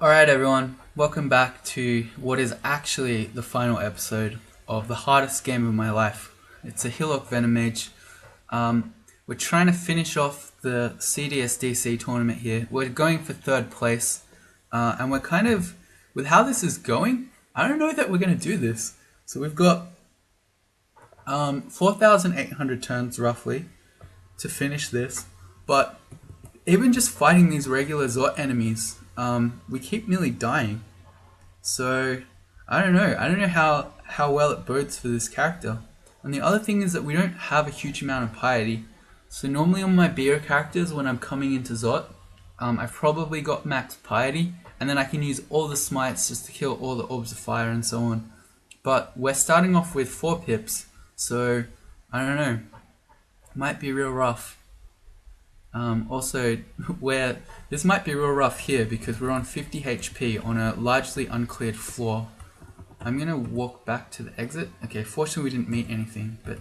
Alright everyone, welcome back to what is actually the final episode of the hardest game of my life. It's a Hill Orc Venom Mage. We're trying to finish off the CSDC Tournament here. We're going for third place, and we're kind of, with how this is going, I don't know that we're going to do this. So we've got 4,800 turns roughly to finish this, but even just fighting these regular Zot enemies, we keep nearly dying. So I don't know. I don't know how well it bodes for this character. And the other thing is that we don't have a huge amount of piety. So normally on my Beogh characters, when I'm coming into Zot, I've probably got max piety, and then I can use all the smites just to kill all the orbs of fire and so on. But we're starting off with 4 pips, so I don't know. Might be real rough. Also, where this might be real rough here because we're on 50 HP on a largely uncleared floor. I'm gonna walk back to the exit. Okay, fortunately we didn't meet anything, but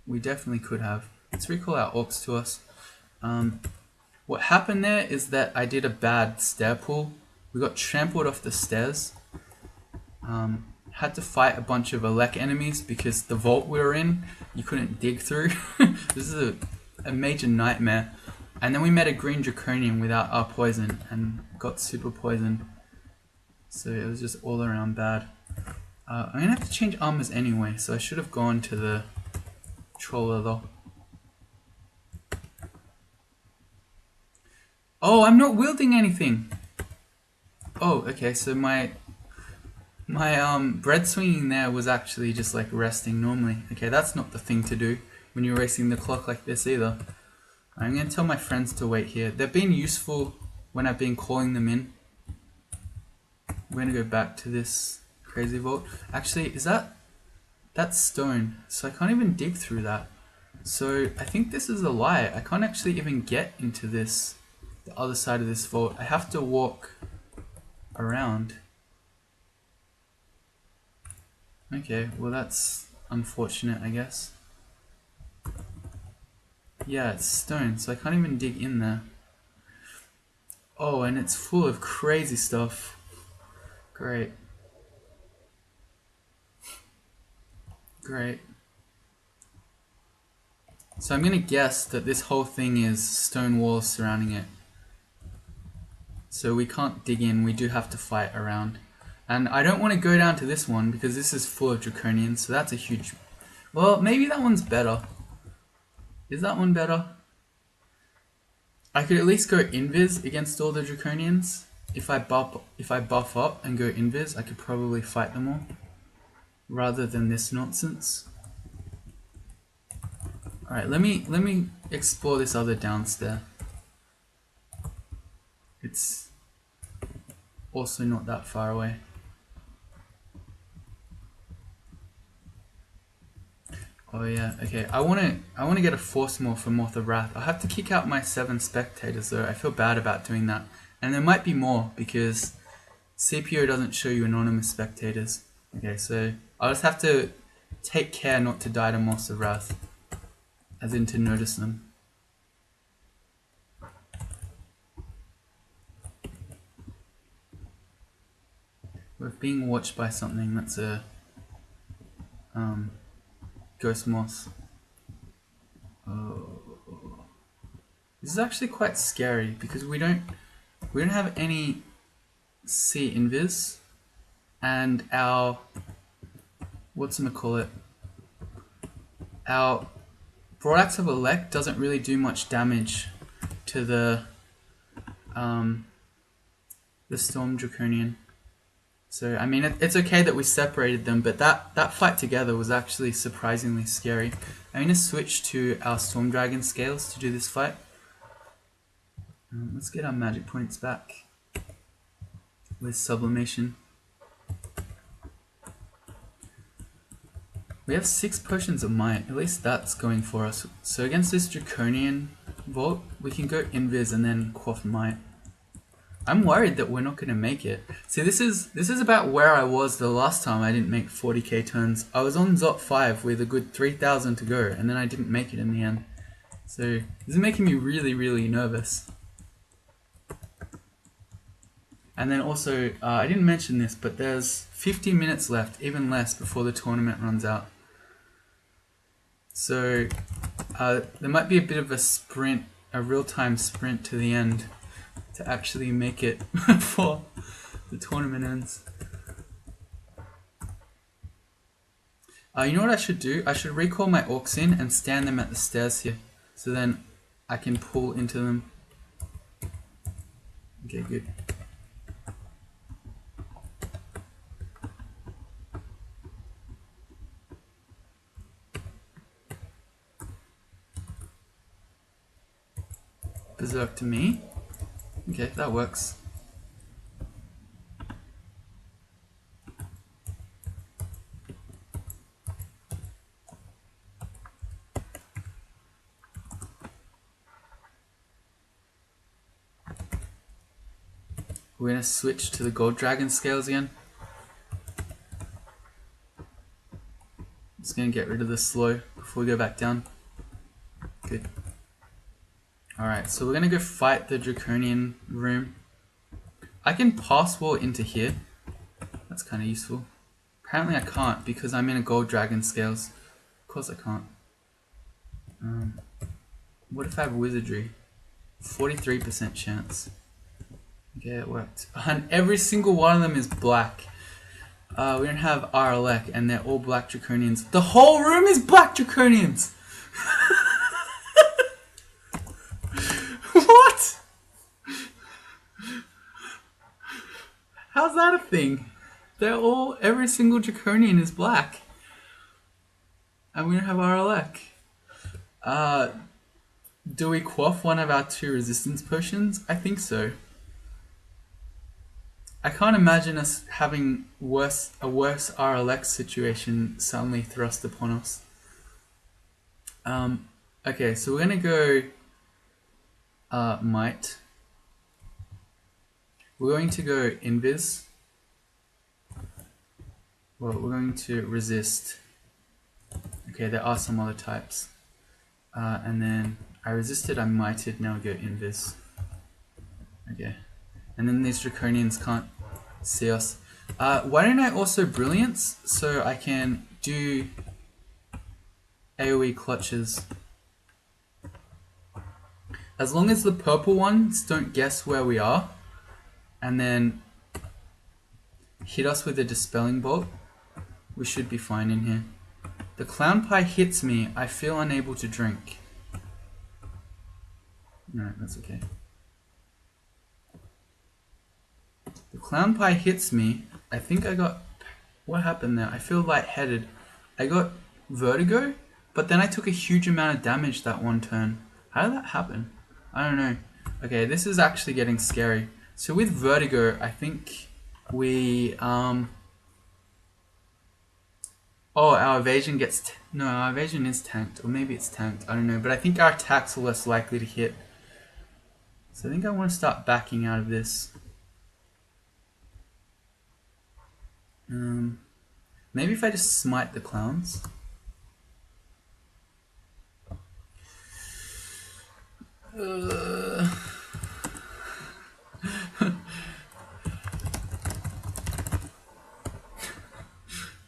we definitely could have. Let's recall our orcs to us. What happened there is that I did a bad stair pull. We got trampled off the stairs. Had to fight a bunch of elect enemies because the vault we were in, you couldn't dig through. This is a major nightmare. And then we met a green draconian without our poison and got super poisoned. So it was just all around bad. I'm gonna have to change armors anyway, so I should have gone to the troller though. Oh, I'm not wielding anything! Oh, okay, so my bread swinging there was actually just like resting normally. Okay, that's not the thing to do when you're racing the clock like this either. I'm going to tell my friends to wait here. They've been useful when I've been calling them in. We're going to go back to this crazy vault. Actually, is that's stone, so I can't even dig through that. So I think this is a lie. I can't actually even get into this, the other side of this vault. I have to walk around. Okay, well that's unfortunate, I guess. Yeah, it's stone, so I can't even dig in there. Oh, and it's full of crazy stuff. Great. Great. So I'm gonna guess that this whole thing is stone walls surrounding it. So we can't dig in, we do have to fight around. And I don't want to go down to this one because this is full of draconians, so that's a huge... Well, maybe that one's better. Is that one better? I could at least go invis against all the draconians. If I buff up and go invis, I could probably fight them all. Rather than this nonsense. Alright, let me explore this other downstairs. It's also not that far away. Oh yeah, okay. I wanna get a force maul for Moth of Wrath. I have to kick out my 7 spectators though. I feel bad about doing that. And there might be more because CPO doesn't show you anonymous spectators. Okay, so I'll just have to take care not to die to Moth of Wrath. As in to notice them. We're being watched by something that's a ghost moss. Oh. This is actually quite scary because we don't have any C invis, and our our Broadaxe of Elect doesn't really do much damage to the Storm Draconian. So I mean it's okay that we separated them, but that fight together was actually surprisingly scary. I'm going to switch to our Storm Dragon scales to do this fight. Let's get our magic points back with sublimation. We have 6 potions of might, at least that's going for us. So against this draconian vault, we can go invis and then quaff might. I'm worried that we're not going to make it. See, this is about where I was the last time I didn't make 40k turns. I was on Zot 5 with a good 3,000 to go, and then I didn't make it in the end. So this is making me really, really nervous. And then also, I didn't mention this, but there's 50 minutes left, even less, before the tournament runs out. So there might be a bit of a sprint, a real-time sprint to the end to actually make it before the tournament ends. You know what I should do? I should recall my orcs in and stand them at the stairs here. So then I can pull into them. Okay, good. Berserk to me. Okay, that works. We're going to switch to the gold dragon scales again. Just going to get rid of the slow before we go back down. Good. Alright, so we're going to go fight the draconian room. I can pass wall into here. That's kind of useful. Apparently I can't because I'm in a gold dragon scales. Of course I can't. What if I have wizardry? 43% chance. Okay, it worked. And every single one of them is black. We don't have RLEC and they're all black draconians. The whole room is black draconians! What? How's that a thing? Every single draconian is black. And we don't have RLEC. Do we quaff one of our 2 resistance potions? I think so. I can't imagine us having a worse RLX situation suddenly thrust upon us. Okay, so we're gonna go might. We're going to go invis. Well, we're going to resist. Okay, there are some other types. And then I resisted, I mighted, now go invis. Okay. And then these draconians can't see us. Why don't I also brilliance so I can do AoE clutches? As long as the purple ones don't guess where we are and then hit us with a dispelling bolt, we should be fine in here. The clown pie hits me, I feel unable to drink. No, that's okay. The clown pie hits me. I think I got... What happened there? I feel lightheaded. I got vertigo, but then I took a huge amount of damage that one turn. How did that happen? I don't know. Okay, this is actually getting scary. So with vertigo, I think we... Oh, our evasion gets... No, our evasion is tanked. Or maybe it's tanked. I don't know. But I think our attacks are less likely to hit. So I think I want to start backing out of this. Maybe if I just smite the clowns.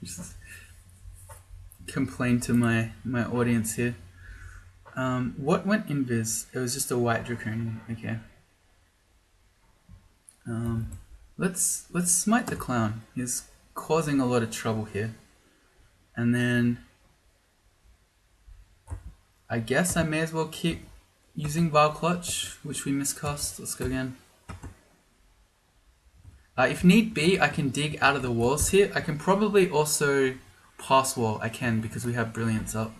Just complain to my audience here. What went invis? It was just a white draconian. Okay. Let's smite the clown. He's causing a lot of trouble here. And then I guess I may as well keep using Vile Clutch, which we miscast. Let's go again. If need be, I can dig out of the walls here. I can probably also pass wall. I can because we have Brilliance up.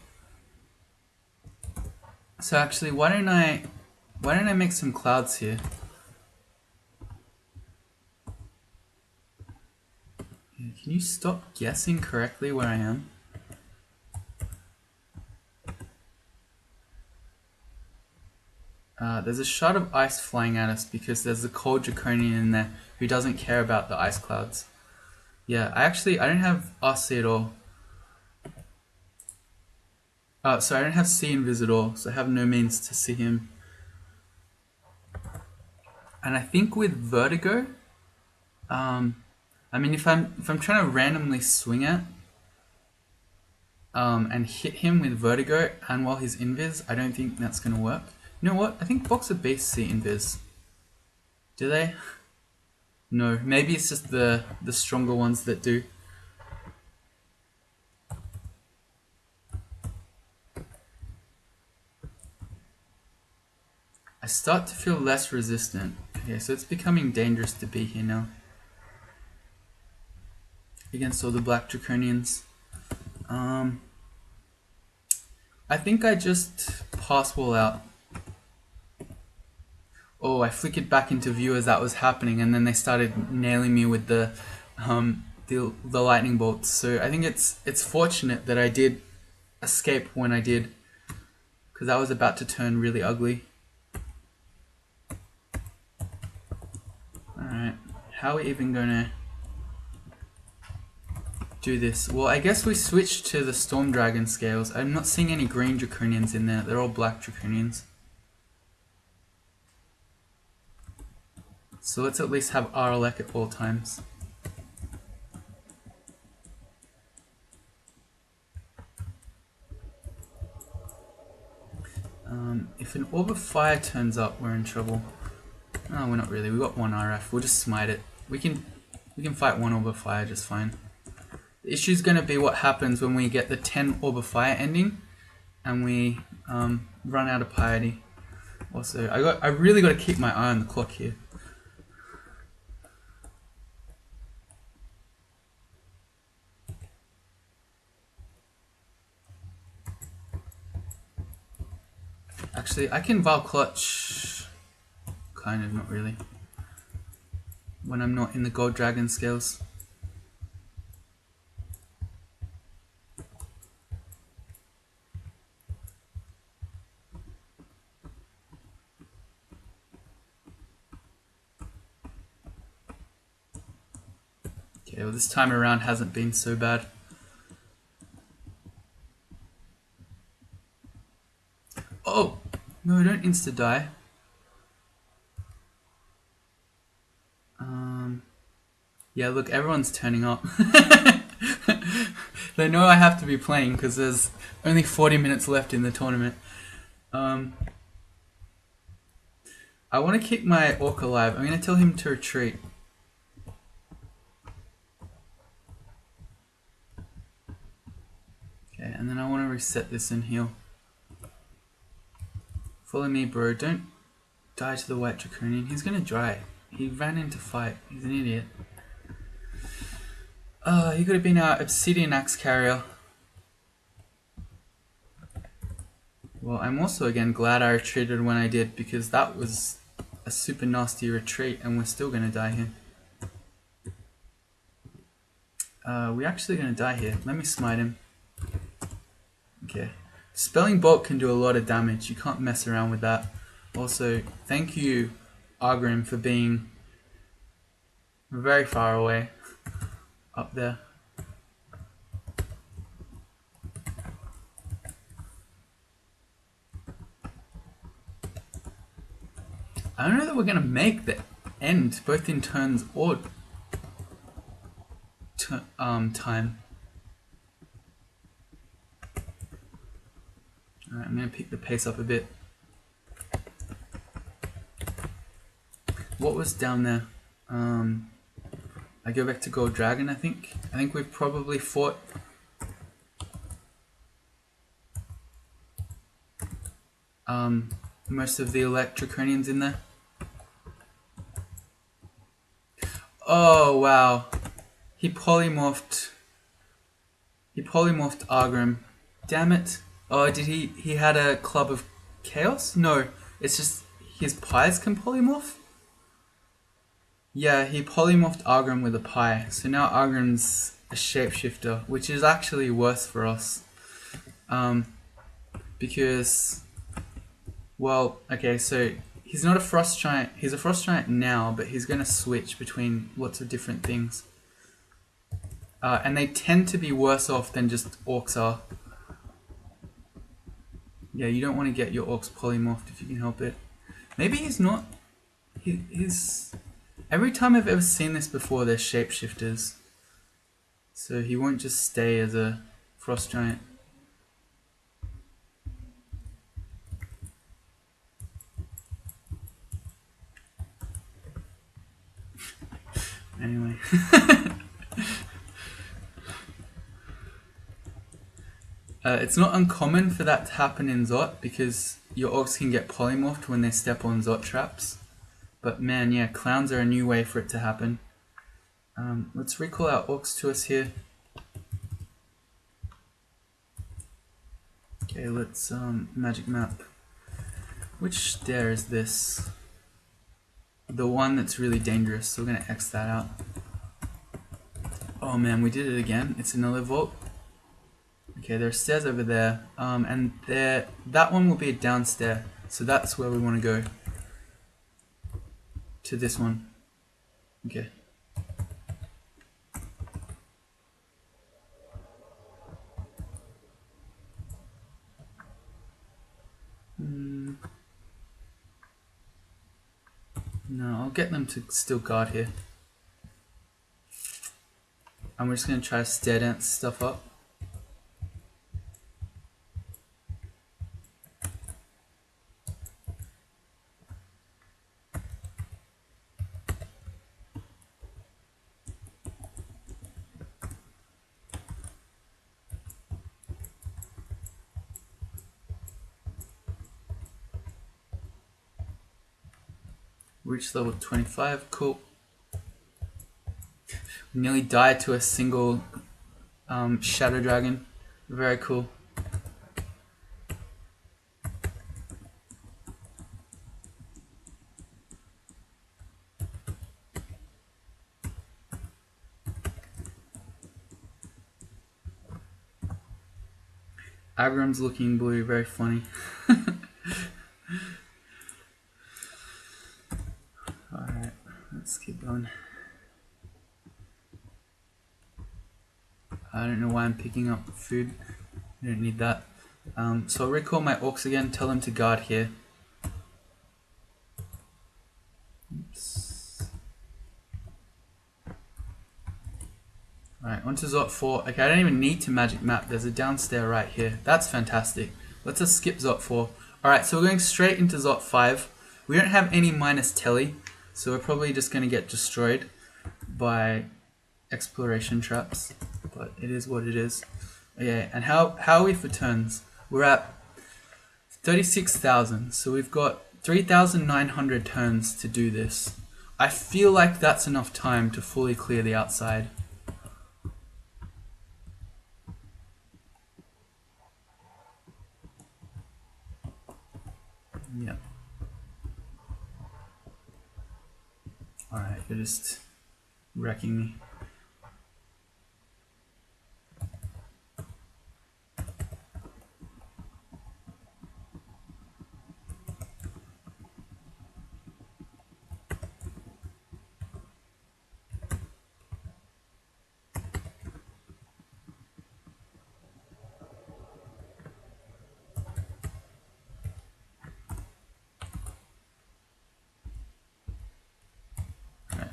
So actually, why don't I make some clouds here? Can you stop guessing correctly where I am? There's a shot of ice flying at us because there's a cold draconian in there who doesn't care about the ice clouds. Yeah, I don't have RC at all. So I don't have C invis at all, so I have no means to see him. And I think with vertigo, I mean, if I'm trying to randomly swing it, and hit him with Vertigo and while he's invis, I don't think that's gonna work. You know what? I think Box of Beasts see invis. Do they? No, maybe it's just the stronger ones that do. I start to feel less resistant. Okay, so it's becoming dangerous to be here now. Against all the black draconians. I think I just pass wall out. Oh, I flickered back into view as that was happening, and then they started nailing me with the lightning bolts. So I think it's fortunate that I did escape when I did, because that was about to turn really ugly. Alright, how are we even gonna do this? Well, I guess we switched to the Storm Dragon scales. I'm not seeing any green draconians in there. They're all black draconians. So let's at least have Aralek at all times. If an Orb of Fire turns up, we're in trouble. No, we're not really. We got one RF. We'll just smite it. We can fight one Orb of Fire just fine. The issue is going to be what happens when we get the 10 Orb of Fire ending and we run out of piety. Also, I really got to keep my eye on the clock here. Actually, I can Val Clutch. Kind of, not really. When I'm not in the Gold Dragon scales. Okay, well this time around hasn't been so bad. Oh! No, don't insta-die. Yeah, look, everyone's turning up. They know I have to be playing because there's only 40 minutes left in the tournament. I want to keep my Orc alive. I'm going to tell him to retreat. Okay, and then I want to reset this and heal. Follow me, bro. Don't die to the White Draconian. He's going to dry. He ran into fight. He's an idiot. He could have been our Obsidian Axe Carrier. Well, I'm also again glad I retreated when I did, because that was a super nasty retreat and we're still going to die here. We're actually going to die here. Let me smite him. Okay. Spelling Bolt can do a lot of damage. You can't mess around with that. Also, thank you, Argrim, for being very far away up there. I don't know that we're going to make the end, both in turns or time. Alright, I'm going to pick the pace up a bit. What was down there? I go back to Gold Dragon, I think. I think we've probably fought most of the Electrocranians in there. Oh wow. He polymorphed Argrim. Damn it. Oh, did he had a Club of Chaos? No, it's just his pies can polymorph? Yeah, he polymorphed Argrim with a pie. So now Argrim's a shapeshifter, which is actually worse for us. Because, well, okay, so he's not a Frost Giant. He's a Frost Giant now, but he's going to switch between lots of different things. And they tend to be worse off than just Orcs are. Yeah, you don't want to get your Orcs polymorphed if you can help it. Maybe he's not... He's... Every time I've ever seen this before, they're shapeshifters. So he won't just stay as a frost giant. Anyway. It's not uncommon for that to happen in Zot because your orcs can get polymorphed when they step on Zot traps. But man, yeah, clowns are a new way for it to happen. Let's recall our orcs to us here. Okay, let's magic map. Which stair is this? The one that's really dangerous, so we're gonna X that out. Oh man, we did it again. It's another vault. Okay, there are stairs over there, and that one will be a downstair, so that's where we want to go. To this one. Okay. No, I'll get them to still guard here. And we're just going to try to stair dance stuff up. Reach level 25, cool. We nearly died to a single shadow dragon. Very cool. Agram's looking blue, very funny. Alright, let's keep going. I don't know why I'm picking up food. I don't need that. So I'll recall my orcs again, tell them to guard here. Oops. Alright, onto Zot 4. Okay, I don't even need to magic map. There's a downstairs right here. That's fantastic. Let's just skip Zot 4. Alright, so we're going straight into Zot 5. We don't have any minus telly, so we're probably just going to get destroyed by exploration traps. But it is what it is. Okay, and how are we for turns? We're at 36,000, so we've got 3,900 turns to do this. I feel like that's enough time to fully clear the outside. Yeah. Alright, you're just wrecking me.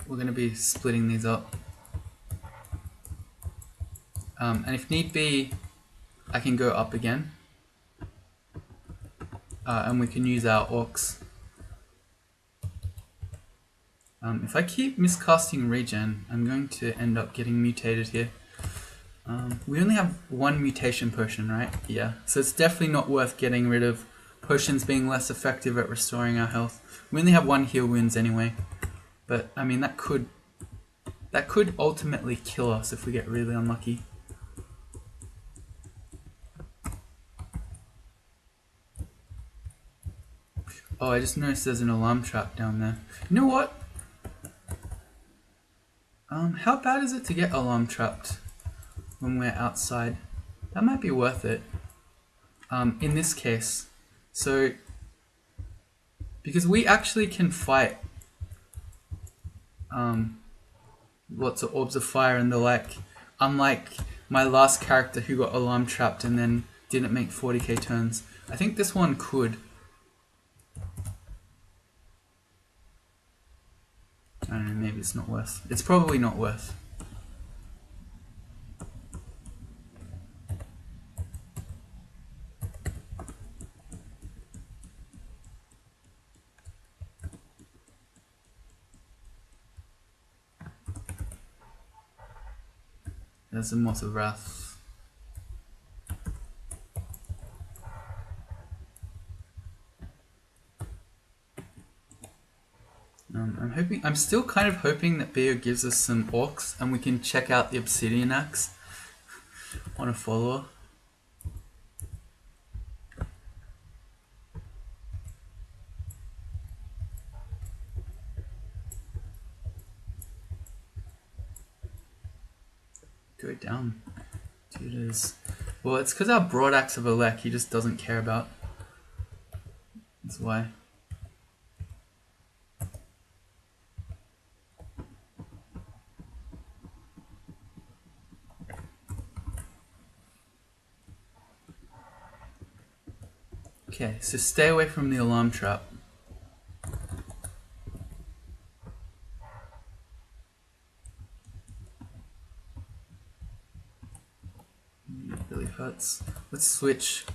We're going to be splitting these up. And if need be, I can go up again. And we can use our orcs. If I keep miscasting regen, I'm going to end up getting mutated here. We only have one mutation potion, right? Yeah. So it's definitely not worth getting rid of potions being less effective at restoring our health. We only have one heal wounds anyway. But, I mean, that could ultimately kill us if we get really unlucky. Oh, I just noticed there's an alarm trap down there. You know what? How bad is it to get alarm trapped when we're outside? That might be worth it. In this case. So, because we actually can fight lots of orbs of fire and the like, unlike my last character who got alarm trapped and then didn't make 40k turns. I think this one could. I don't know, maybe it's not worth. It's probably not worth. There's a Moth of Wrath. I'm still kind of hoping that Beogh gives us some orcs and we can check out the Obsidian Axe on a follower. Go down. Tutors. Well, it's because our Broad Axe of Elec he just doesn't care about. That's why. Okay, so stay away from the alarm trap. It really hurts. Let's switch.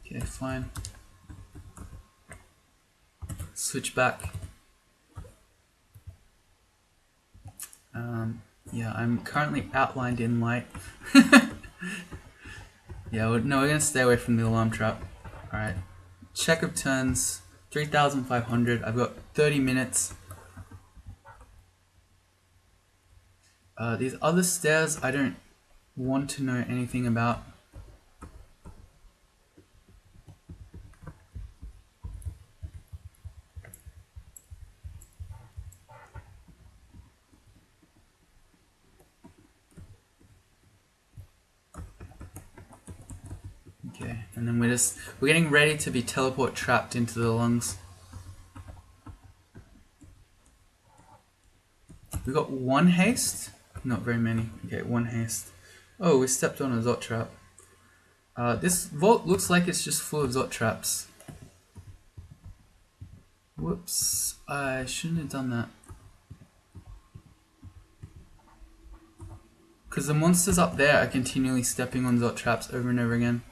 Okay, fine. Switch back. Yeah, I'm currently outlined in light. Yeah, no, we're gonna stay away from the alarm trap. Alright. Check of turns, 3,500. I've got 30 minutes. These other stairs, I don't want to know anything about. Okay, and then we're getting ready to be teleport trapped into the lungs. We got one haste, not very many. Okay, one haste. Oh, we stepped on a Zot trap. This vault looks like it's just full of Zot traps. Whoops, I shouldn't have done that. Because the monsters up there are continually stepping on Zot traps over and over again.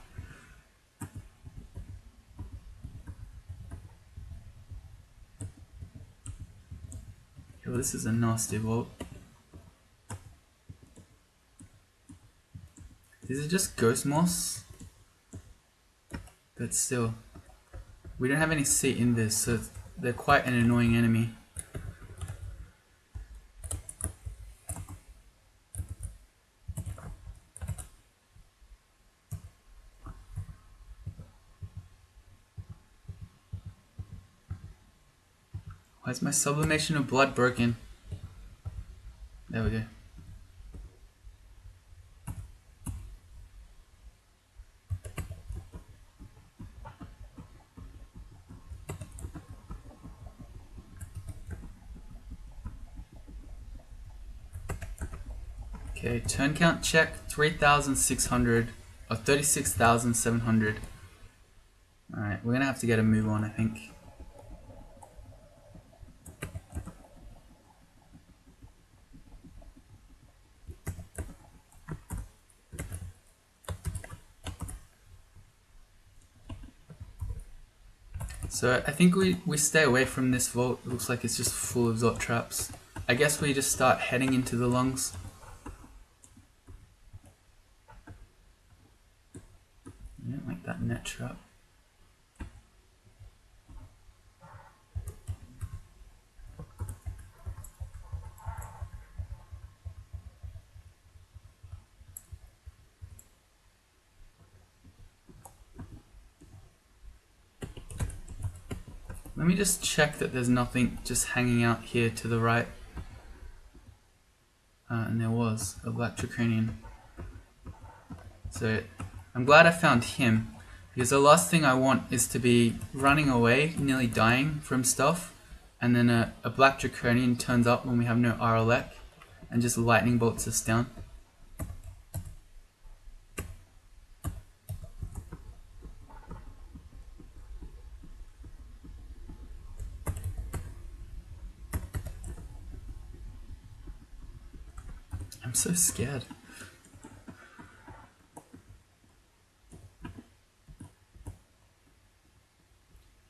Yo, this is a nasty vault. These are just ghost moss. But still, we don't have any seat in this, so they're quite an annoying enemy. Why is my sublimation of blood broken? There we go. Okay, turn count check 3,600 or 36,700. Alright, we're gonna have to get a move on, I think. So I think we stay away from this vault. It looks like it's just full of Zot traps. I guess we just start heading into the lungs. I don't like that net trap. Let me just check that there's nothing just hanging out here to the right. And there was a black draconian. So I'm glad I found him, because the last thing I want is to be running away, nearly dying from stuff, and then a black draconian turns up when we have no RLEC, and just lightning bolts us down. I'm so scared.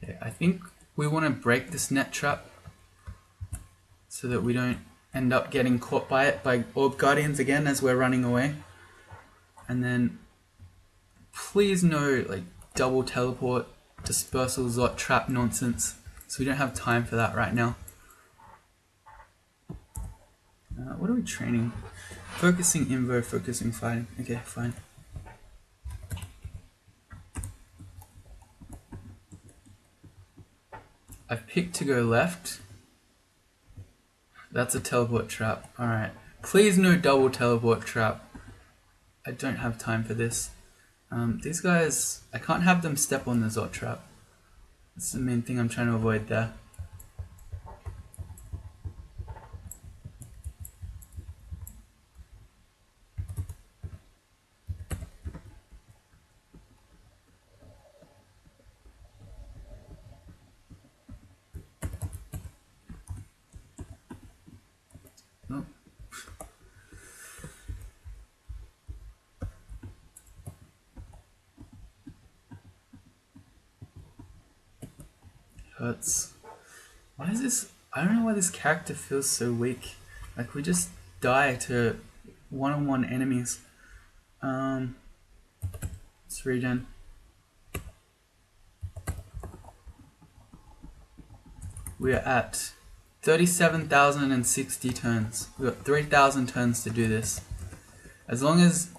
Okay, I think we want to break this net trap so that we don't end up getting caught by it by Orb Guardians again as we're running away. And then please no like double teleport, dispersal, Zot, trap nonsense. So we don't have time for that right now. What are we training? Focusing invo, focusing fighting. Okay, fine. I've picked to go left. That's a teleport trap. Alright. Please no double teleport trap. I don't have time for this. These guys, I can't have them step on the Zot trap. That's the main thing I'm trying to avoid there. Oh. Hurts. Why is this? I don't know why this character feels so weak. Like we just die to one-on-one enemies. Let's regen. We are at 37,060 turns. We've got 3,000 turns to do this. As long as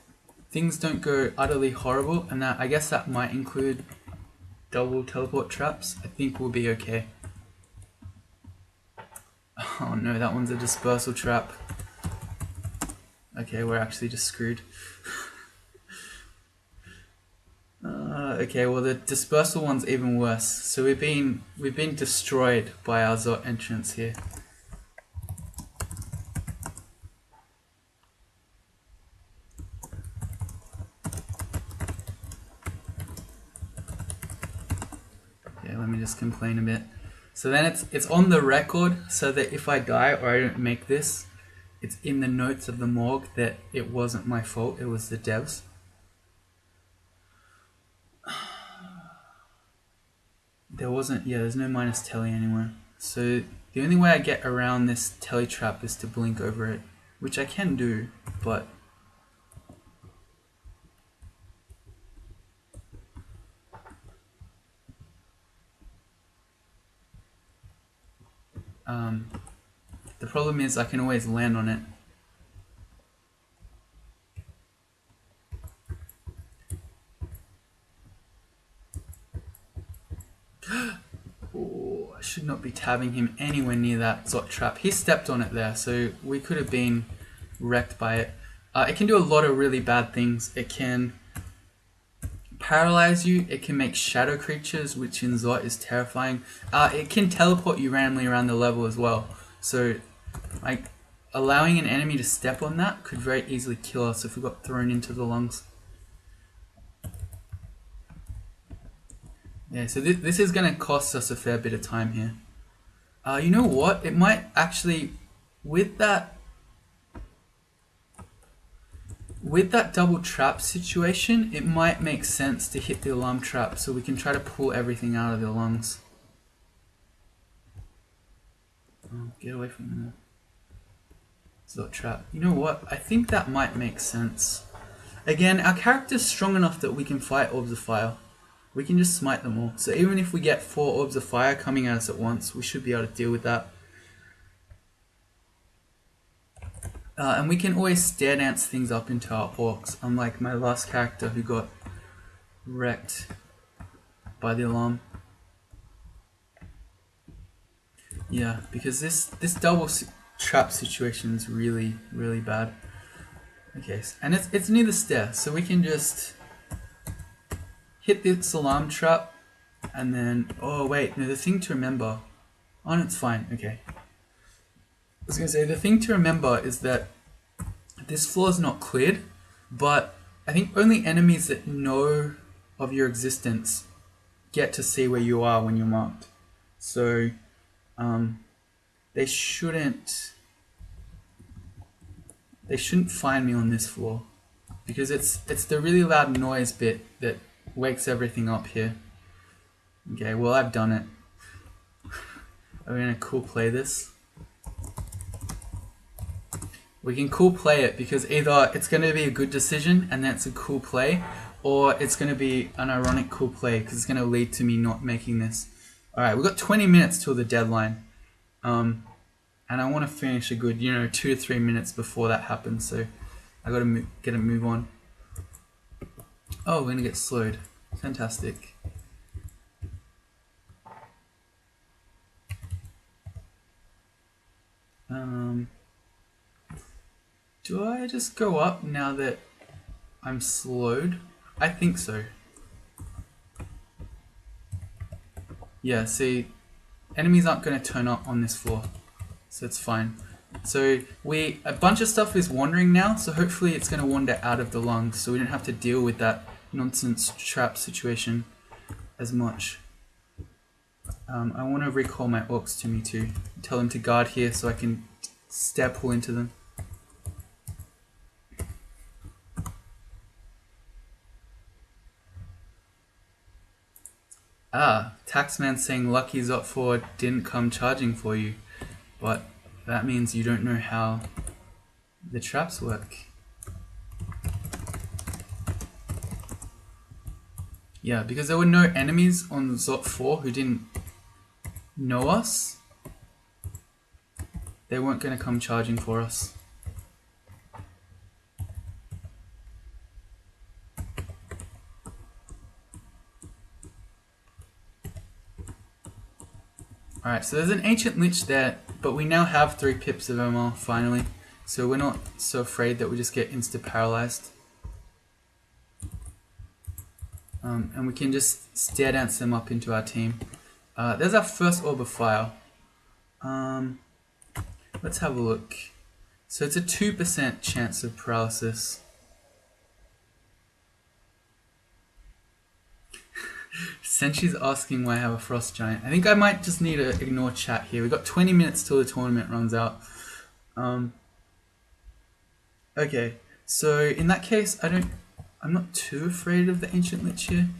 things don't go utterly horrible, and that I guess that might include double teleport traps, I think we'll be okay. Oh no, that one's a dispersal trap. Okay, we're actually just screwed. Okay, well the dispersal one's even worse. So we've been destroyed by our Zot entrance here. Okay, let me just complain a bit. So then it's on the record so that if I die or I don't make this, it's in the notes of the morgue that it wasn't my fault, it was the devs. There wasn't, yeah, there's no minus telly anywhere. So the only way I get around this telly trap is to blink over it, which I can do, but the problem is I can always land on it. Oh, I should not be tabbing him anywhere near that Zot trap. He stepped on it there, so we could have been wrecked by it. It can do a lot of really bad things. It can paralyze you. It can make shadow creatures, which in Zot is terrifying. It can teleport you randomly around the level as well. So, like, allowing an enemy to step on that could very easily kill us if we got thrown into the lungs. Yeah, so this is going to cost us a fair bit of time here. You know what? It might actually, with that double trap situation, it might make sense to hit the alarm trap so we can try to pull everything out of the lungs. Oh, get away from there. Zot trap. You know what? I think that might make sense. Again, our character's strong enough that we can fight Orbs of Fire. We can just smite them all. So even if we get 4 Orbs of Fire coming at us at once, we should be able to deal with that. And we can always stare dance things up into our orcs, unlike my last character who got wrecked by the alarm. Yeah, because this double trap situation is really, really bad. Okay, and it's near the stair, so we can just hit this alarm trap, and then, oh wait, no, the thing to remember, oh no, it's fine, okay. was going to say, the thing to remember is that this floor is not cleared, but I think only enemies that know of your existence get to see where you are when you're marked. So they shouldn't find me on this floor, because it's the really loud noise bit that wakes everything up here. Okay, well, I've done it. Are we gonna cool play this? We can cool play it, because either it's gonna be a good decision and that's a cool play, or it's gonna be an ironic cool play because it's gonna lead to me not making this. Alright, we've got 20 minutes till the deadline. And I want to finish a good, 2 to 3 minutes before that happens, so I gotta get a move on. Oh, we're gonna get slowed. Fantastic. Do I just go up now that I'm slowed? I think so. Yeah, see, enemies aren't going to turn up on this floor, so it's fine. So a bunch of stuff is wandering now, so hopefully it's going to wander out of the lungs, so we don't have to deal with that nonsense trap situation as much. I want to recall my orcs to me too. Tell them to guard here so I can stab pull into them. Ah, Taxman saying Lucky Zot 4 didn't come charging for you, but that means you don't know how the traps work. Yeah, because there were no enemies on Zot 4 who didn't know us. They weren't going to come charging for us. Alright, so there's an Ancient Lich there, but we now have 3 pips of MR, finally. So we're not so afraid that we just get insta-paralyzed. And we can just stare dance them up into our team. There's our first Orb of Fire. Let's have a look. So it's a 2% chance of paralysis. Senchi's asking why I have a Frost Giant. I think I might just need to ignore chat here. We've got 20 minutes till the tournament runs out. Okay, so in that case, I'm not too afraid of the Ancient Lich here.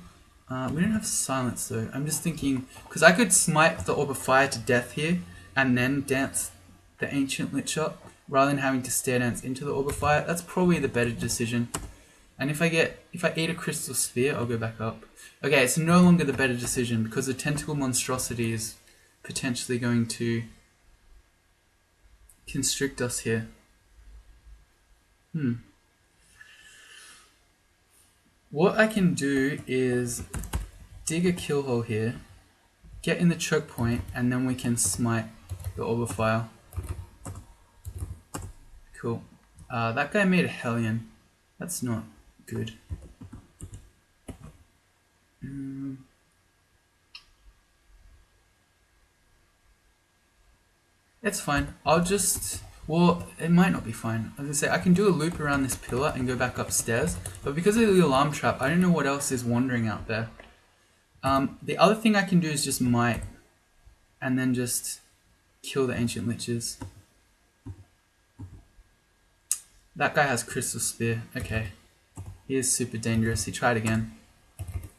We don't have Silence though. I'm just thinking, because I could smite the Orb of Fire to death here, and then dance the Ancient Lich up, rather than having to stare dance into the Orb of Fire. That's probably the better decision. And if I eat a Crystal Sphere, I'll go back up. Okay, it's no longer the better decision because the Tentacle Monstrosity is potentially going to constrict us here. What I can do is dig a kill hole here, get in the choke point, and then we can smite the Orb of Fire. Cool. That guy made a Hellion. That's not good. It's fine. I'll just... Well, it might not be fine. I was going to say, I can do a loop around this pillar and go back upstairs, but because of the alarm trap, I don't know what else is wandering out there. The other thing I can do is just might, and then just kill the Ancient Liches. That guy has Crystal Spear. Okay. He is super dangerous. He tried again.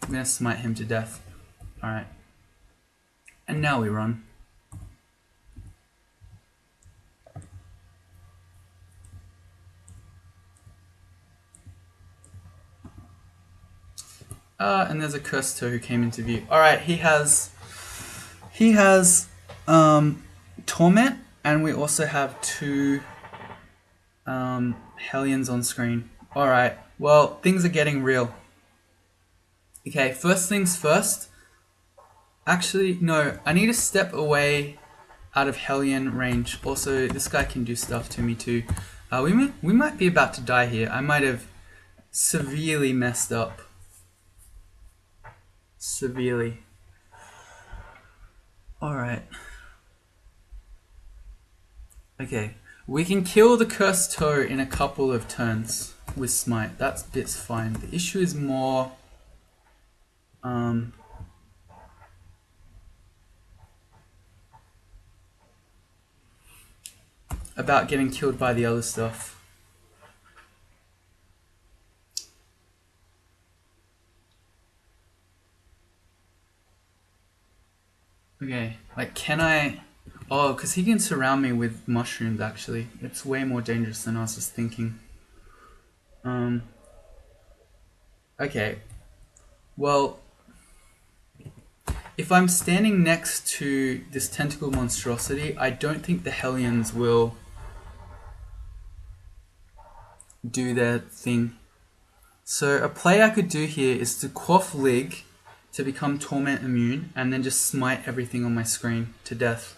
I'm going to smite him to death. Alright. And now we run. And there's a Cursed Toe who came into view. Alright, he has Torment, and we also have 2 Hellions on screen. Alright, well, things are getting real. Okay, first things first. Actually, no, I need to step away out of Hellion range. Also, this guy can do stuff to me too. We might be about to die here. I might have severely messed up. Severely. Alright. Okay, we can kill the cursed toe in a couple of turns with smite. That bit's fine. The issue is more about getting killed by the other stuff. Okay, like can I... Oh, because he can surround me with mushrooms actually. It's way more dangerous than I was just thinking. Okay, well, if I'm standing next to this tentacle monstrosity, I don't think the Hellions will do their thing. So a play I could do here is to quaff Lig to become Torment immune and then just smite everything on my screen to death.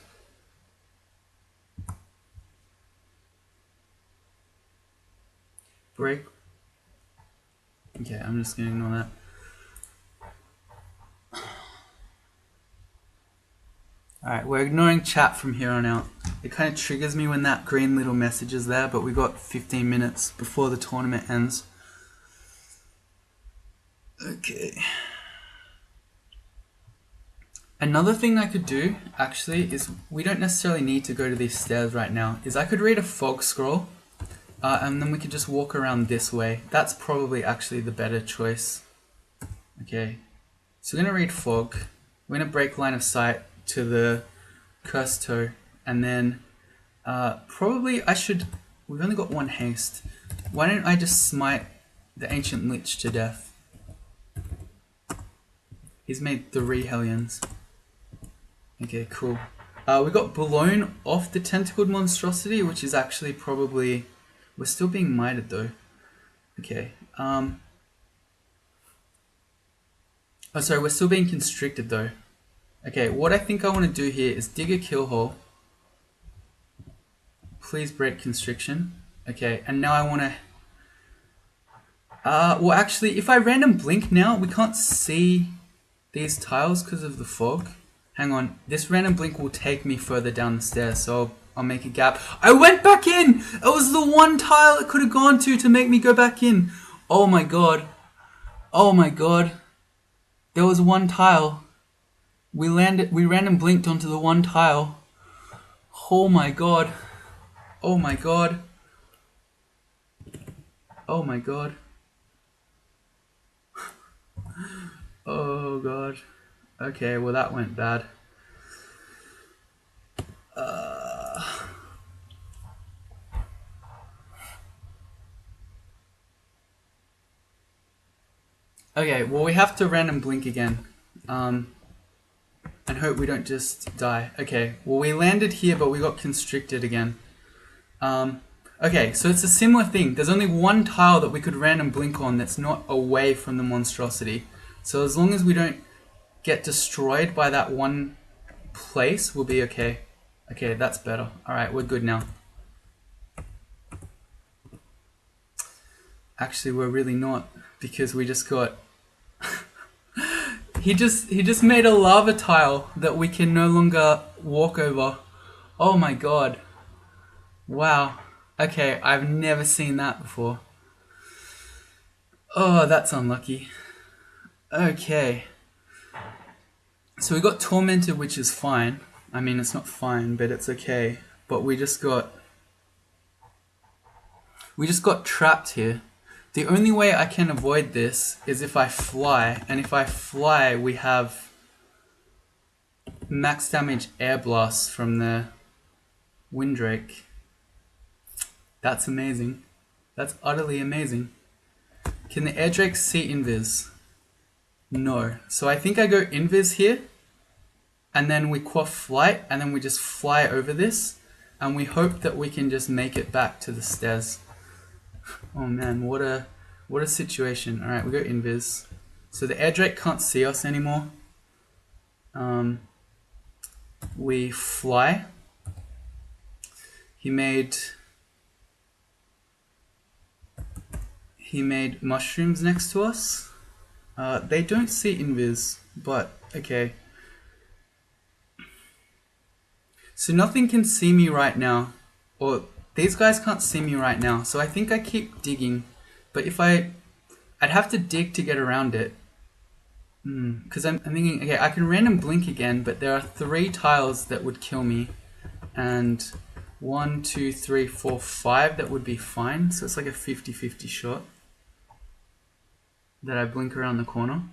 Break. Okay, I'm just gonna ignore that. Alright, we're ignoring chat from here on out. It kind of triggers me when that green little message is there, but we got 15 minutes before the tournament ends. Okay. Another thing I could do, actually, is we don't necessarily need to go to these stairs right now, is I could read a fog scroll, and then we could just walk around this way. That's probably actually the better choice. Okay, so we're going to read fog. We're going to break line of sight to the cursed toe, and then probably I should... We've only got one haste. Why don't I just smite the ancient lich to death? He's made 3 Hellions. Okay, cool. We got blown off the tentacled monstrosity, which is actually probably... We're still being mited though. Okay. Oh, sorry, we're still being constricted though. Okay, what I think I want to do here is dig a kill hole. Please break constriction. Okay, and now I want to... well actually, if I random blink now, we can't see these tiles because of the fog. Hang on, this random blink will take me further down the stairs, so I'll make a gap. I went back in! It was the one tile it could have gone to make me go back in. Oh my god. Oh my god. There was one tile. We random blinked onto the one tile. Oh my god. Oh my god. Oh my god. Oh god. Okay, well that went bad. Okay, well we have to random blink again. And hope we don't just die. Okay, well we landed here but we got constricted again. Okay, so it's a similar thing. There's only one tile that we could random blink on that's not away from the monstrosity. So as long as we don't get destroyed by that one place, we'll be okay. Okay, that's better. Alright, we're good now. Actually, we're really not, because we just got... He just made a lava tile that we can no longer walk over. Oh my god. Wow. Okay, I've never seen that before. Oh, that's unlucky. Okay. So we got tormented, which is fine. I mean, it's not fine, but it's okay. But we just got trapped here. The only way I can avoid this is if I fly, and if I fly, we have max damage air blasts from the Windrake. That's amazing. That's utterly amazing. Can the air drake see invis? No. So I think I go invis here, and then we quaff flight, and then we just fly over this, and we hope that we can just make it back to the stairs. Oh man, what a situation. Alright, we go invis. So the air drake can't see us anymore. We fly. He made mushrooms next to us. They don't see invis, but okay. So nothing can see me right now, or these guys can't see me right now, so I think I keep digging. But if I'd have to dig to get around it. Because I'm thinking, okay, I can random blink again, but there are 3 tiles that would kill me. And 1, 2, 3, 4, 5 that would be fine. So it's like a 50-50 shot that I blink around the corner.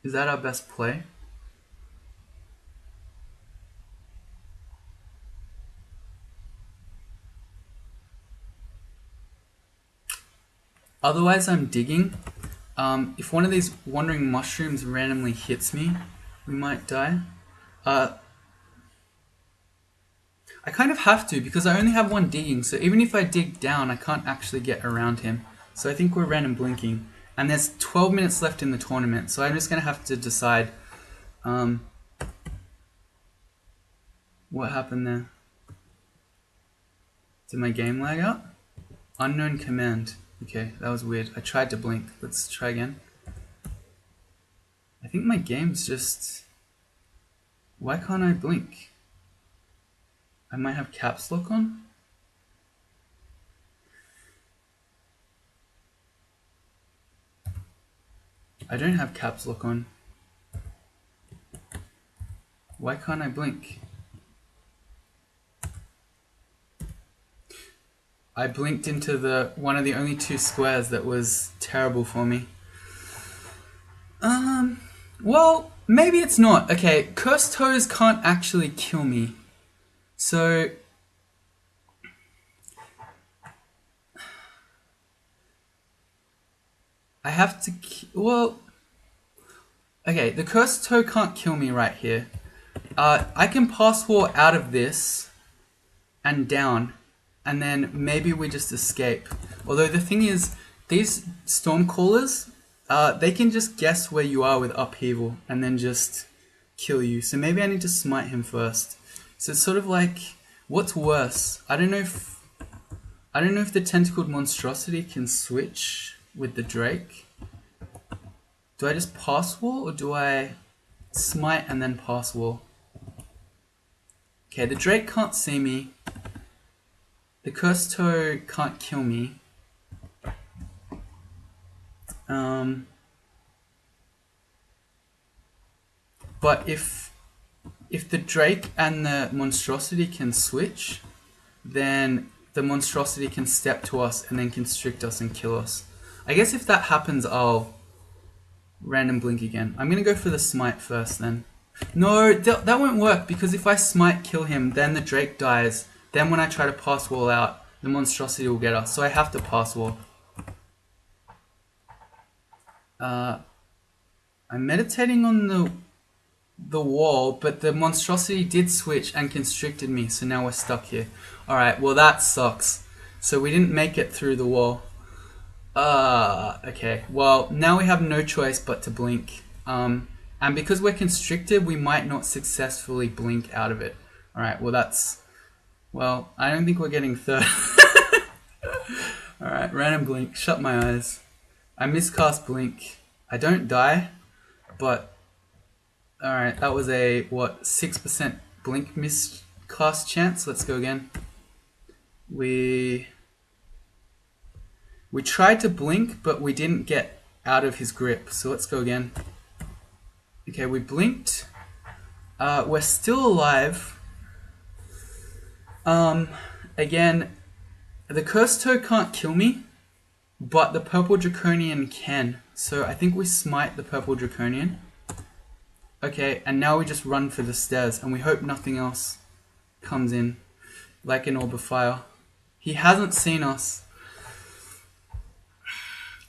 Is that our best play? Otherwise, I'm digging. If one of these wandering mushrooms randomly hits me, we might die. I kind of have to because I only have 1 digging, so even if I dig down, I can't actually get around him. So I think we're random blinking. And there's 12 minutes left in the tournament, so I'm just going to have to decide what happened there. Did my game lag out? Unknown command. Okay, that was weird. I tried to blink. Let's try again. I think my game's just... Why can't I blink? I might have caps lock on? I don't have caps lock on. Why can't I blink? I blinked into the one of the only 2 squares that was terrible for me. Well, maybe it's not. Okay, Cursed Toes can't actually kill me. So... I have to... Well... Okay, the Cursed Toe can't kill me right here. I can pass wall out of this and down, and then maybe we just escape. Although the thing is, these Stormcallers, they can just guess where you are with Upheaval and then just kill you. So maybe I need to smite him first. So it's sort of like, what's worse? I don't know if the Tentacled Monstrosity can switch with the Drake. Do I just pass wall or do I smite and then pass wall? Okay, the Drake can't see me. The Cursed Toe can't kill me. But if the Drake and the Monstrosity can switch, then the Monstrosity can step to us and then constrict us and kill us. I guess if that happens, I'll random blink again. I'm gonna go for the smite first then. No, that won't work because if I smite kill him, then the Drake dies. Then when I try to pass wall out, the Monstrosity will get us. So I have to pass wall. I'm meditating on the wall, but the Monstrosity did switch and constricted me, so now we're stuck here. Alright, well that sucks. So we didn't make it through the wall. Okay, well now we have no choice but to blink. And because we're constricted, we might not successfully blink out of it. Alright, well that's... Well, I don't think we're getting third. Alright, random blink, shut my eyes. I miscast blink. I don't die, but... Alright, that was a, what, 6% blink miscast chance? Let's go again. We tried to blink, but we didn't get out of his grip, so let's go again. Okay, we blinked. We're still alive. Again, the Cursed Toe can't kill me, but the Purple Draconian can. So I think we smite the Purple Draconian. Okay, and now we just run for the stairs, and we hope nothing else comes in, like an orb of fire. He hasn't seen us,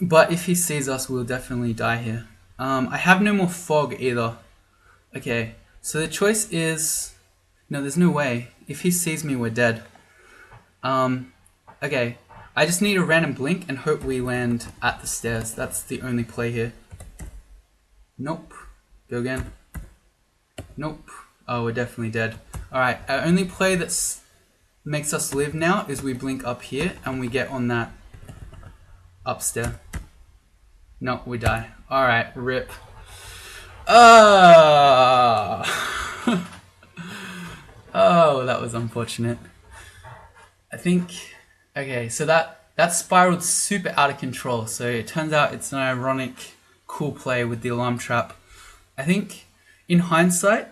but if he sees us, we'll definitely die here. I have no more fog either. Okay, so the choice is... No, there's no way. If he sees me, we're dead. Okay, I just need a random blink and hope we land at the stairs. That's the only play here. Nope. Go again. Nope. Oh, we're definitely dead. Alright, our only play that makes us live now is we blink up here and we get on that upstairs. No, we die. Alright, rip. Oh, that was unfortunate. I think, okay, so that spiraled super out of control. So it turns out it's an ironic, cool play with the alarm trap. I think in hindsight,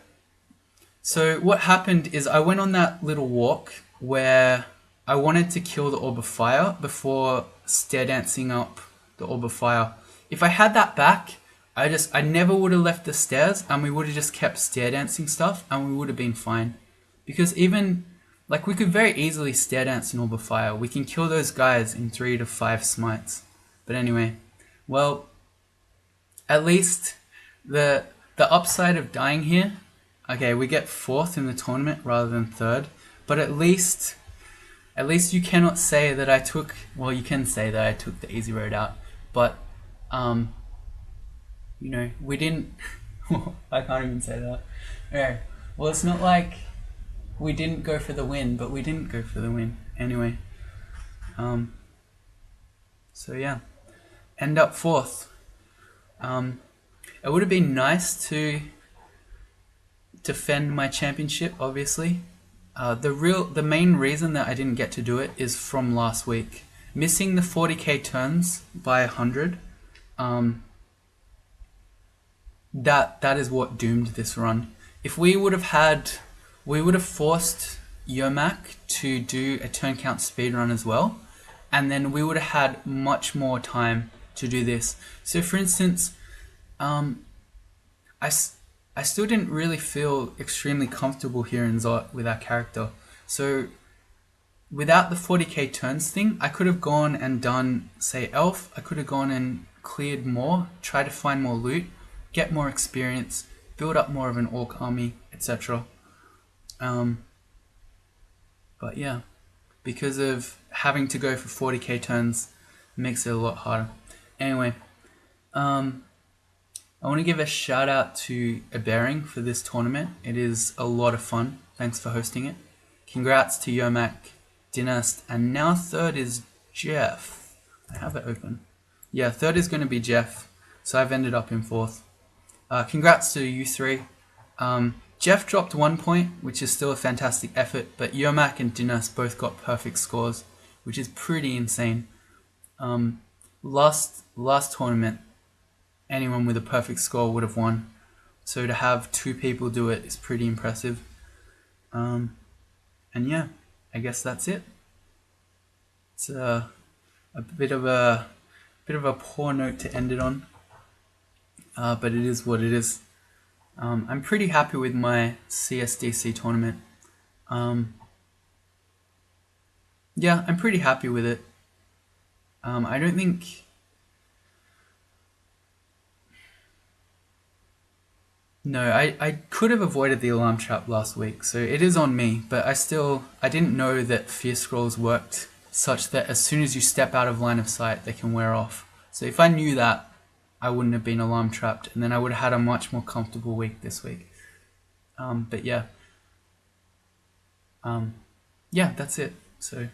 so what happened is I went on that little walk where I wanted to kill the orb of fire before stair dancing up the orb of fire. If I had that back, I never would have left the stairs and we would have just kept stair dancing stuff and we would have been fine. Because even, like, we could very easily stair dance an orb of fire. We can kill those guys in 3 to 5 smites. But anyway, well, at least the upside of dying here, okay, we get 4th in the tournament rather than 3rd, but at least you cannot say that I took, well, you can say that I took the easy road out, but you know, we didn't I can't even say that. Okay, well, it's not like we didn't go for the win, but we didn't go for the win anyway. So yeah, end up 4th. It would have been nice to defend my championship, obviously. The main reason that I didn't get to do it is from last week. Missing the 40k turns by 100, that is what doomed this run. If we would have forced Yomak to do a turn count speedrun as well, and then we would have had much more time to do this. So for instance, I still didn't really feel extremely comfortable here in Zot with our character. So without the 40k turns thing, I could have gone and done, say, Elf. I could have gone and cleared more, tried to find more loot, get more experience, build up more of an orc army, etc. But yeah, because of having to go for 40k turns, makes it a lot harder. Anyway, I want to give a shout out to A Bearing for this tournament. It is a lot of fun. Thanks for hosting it. Congrats to Yomak, Dynast, and now 3rd is Jeff. I have it open. Yeah, 3rd is going to be Jeff, so I've ended up in 4th. Congrats to you 3. Jeff dropped 1 point, which is still a fantastic effort, but Yomak and Dynast both got perfect scores, which is pretty insane. Last tournament, anyone with a perfect score would have won. So to have 2 people do it is pretty impressive. And yeah, I guess that's it. It's a bit of a poor note to end it on, but it is what it is. I'm pretty happy with my CSDC tournament. Yeah, I'm pretty happy with it. I don't think. No, I could have avoided the alarm trap last week, so it is on me, but I didn't know that Fear Scrolls worked such that as soon as you step out of line of sight, they can wear off. So if I knew that, I wouldn't have been alarm trapped, and then I would have had a much more comfortable week this week. But yeah. Yeah, that's it. So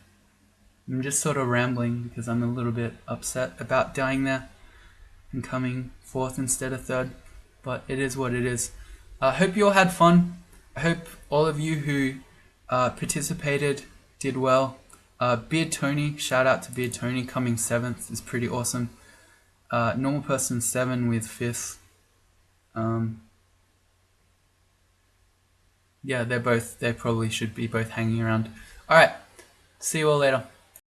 I'm just sort of rambling because I'm a little bit upset about dying there and coming 4th instead of 3rd. But it is what it is. I hope you all had fun. I hope all of you who participated did well. Beard Tony, shout out to Beard Tony, coming 7th is pretty awesome. Normal Person 7 with 5th. Yeah, they probably should be both hanging around. Alright, see you all later.